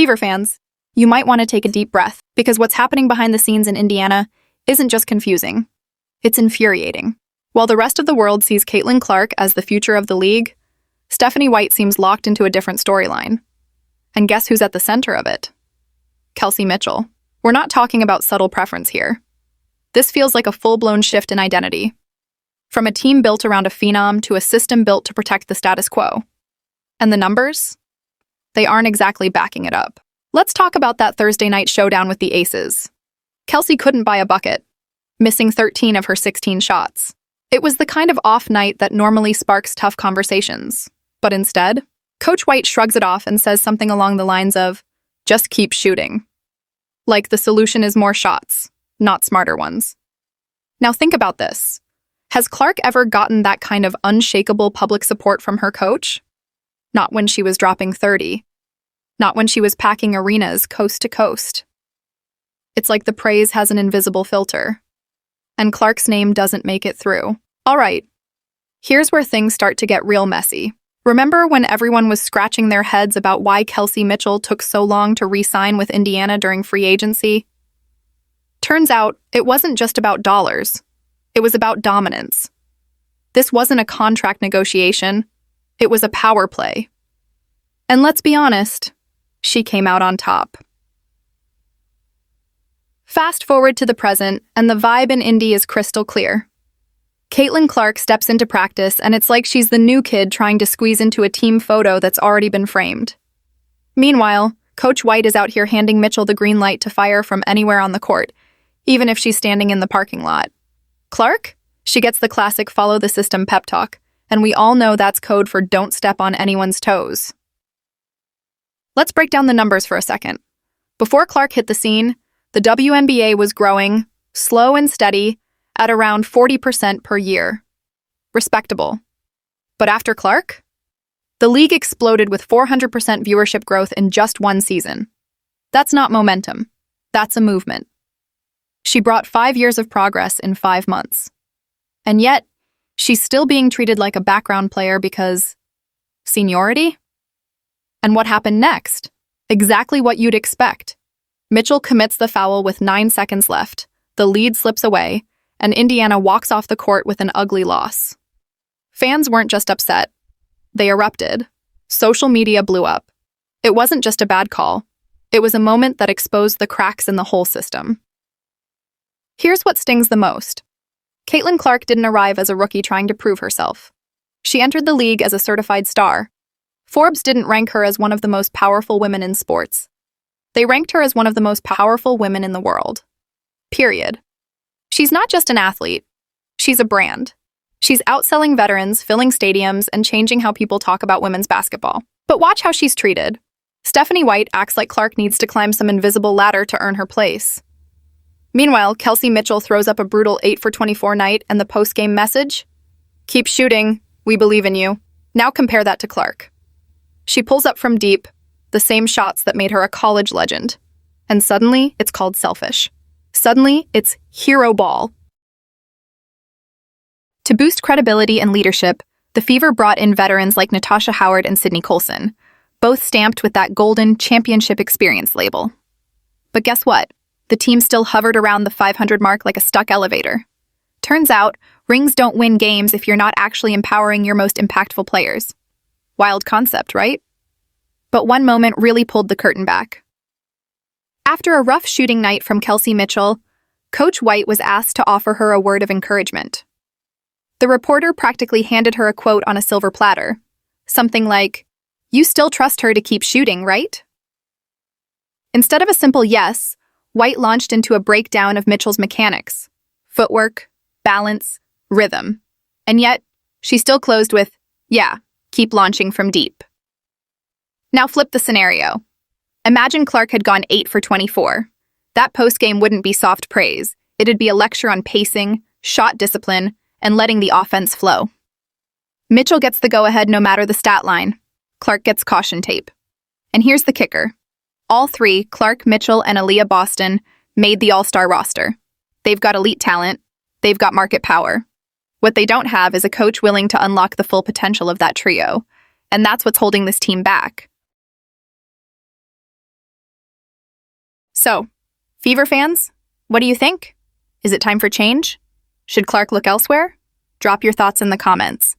Fever fans, you might want to take a deep breath, because what's happening behind the scenes in Indiana isn't just confusing. It's infuriating. While the rest of the world sees Caitlin Clark as the future of the league, Stephanie White seems locked into a different storyline. And guess who's at the center of it? Kelsey Mitchell. We're not talking about subtle preference here. This feels like a full-blown shift in identity. From a team built around a phenom to a system built to protect the status quo. And the numbers? They aren't exactly backing it up. Let's talk about that Thursday night showdown with the Aces. Kelsey couldn't buy a bucket, missing 13 of her 16 shots. It was the kind of off night that normally sparks tough conversations. But instead, Coach White shrugs it off and says something along the lines of, "Just keep shooting." Like the solution is more shots, not smarter ones. Now think about this. Has Clark ever gotten that kind of unshakable public support from her coach? Not when she was dropping 30. Not when she was packing arenas coast to coast. It's like the praise has an invisible filter. And Clark's name doesn't make it through. All right, here's where things start to get real messy. Remember when everyone was scratching their heads about why Kelsey Mitchell took so long to re-sign with Indiana during free agency? Turns out, it wasn't just about dollars. It was about dominance. This wasn't a contract negotiation. It was a power play. And let's be honest, she came out on top. Fast forward to the present, and the vibe in Indy is crystal clear. Caitlin Clark steps into practice, and it's like she's the new kid trying to squeeze into a team photo that's already been framed. Meanwhile, Coach White is out here handing Mitchell the green light to fire from anywhere on the court, even if she's standing in the parking lot. Clark? She gets the classic follow the system pep talk, and we all know that's code for don't step on anyone's toes. Let's break down the numbers for a second. Before Clark hit the scene, the WNBA was growing, slow and steady, at around 40% per year. Respectable. But after Clark? The league exploded with 400% viewership growth in just one season. That's not momentum. That's a movement. She brought 5 years of progress in 5 months. And yet, she's still being treated like a background player because seniority? And what happened next? Exactly what you'd expect. Mitchell commits the foul with 9 seconds left, the lead slips away, and Indiana walks off the court with an ugly loss. Fans weren't just upset. They erupted. Social media blew up. It wasn't just a bad call. It was a moment that exposed the cracks in the whole system. Here's what stings the most. Caitlin Clark didn't arrive as a rookie trying to prove herself. She entered the league as a certified star. Forbes didn't rank her as one of the most powerful women in sports. They ranked her as one of the most powerful women in the world. Period. She's not just an athlete. She's a brand. She's outselling veterans, filling stadiums, and changing how people talk about women's basketball. But watch how she's treated. Stephanie White acts like Clark needs to climb some invisible ladder to earn her place. Meanwhile, Kelsey Mitchell throws up a brutal 8 for 24 night and the post-game message? Keep shooting. We believe in you. Now compare that to Clark. She pulls up from deep, the same shots that made her a college legend. And suddenly, it's called selfish. Suddenly, it's hero ball. To boost credibility and leadership, the Fever brought in veterans like Natasha Howard and Sydney Colson, both stamped with that golden championship experience label. But guess what? The team still hovered around the 500 mark like a stuck elevator. Turns out, rings don't win games if you're not actually empowering your most impactful players. Wild concept, right? But one moment really pulled the curtain back. After a rough shooting night from Kelsey Mitchell, Coach White was asked to offer her a word of encouragement. The reporter practically handed her a quote on a silver platter. Something like, "You still trust her to keep shooting, right?" Instead of a simple yes, White launched into a breakdown of Mitchell's mechanics, footwork, balance, rhythm. And yet, she still closed with, "Yeah, keep launching from deep." Now flip the scenario. Imagine Clark had gone 8 for 24. That postgame wouldn't be soft praise. It'd be a lecture on pacing, shot discipline, and letting the offense flow. Mitchell gets the go-ahead no matter the stat line. Clark gets caution tape. And here's the kicker. All three, Clark, Mitchell, and Aaliyah Boston, made the all-star roster. They've got elite talent. They've got market power. What they don't have is a coach willing to unlock the full potential of that trio. And that's what's holding this team back. So, Fever fans, what do you think? Is it time for change? Should Clark look elsewhere? Drop your thoughts in the comments.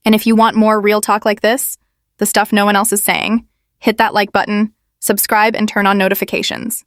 And if you want more real talk like this, the stuff no one else is saying, hit that like button, subscribe, and turn on notifications.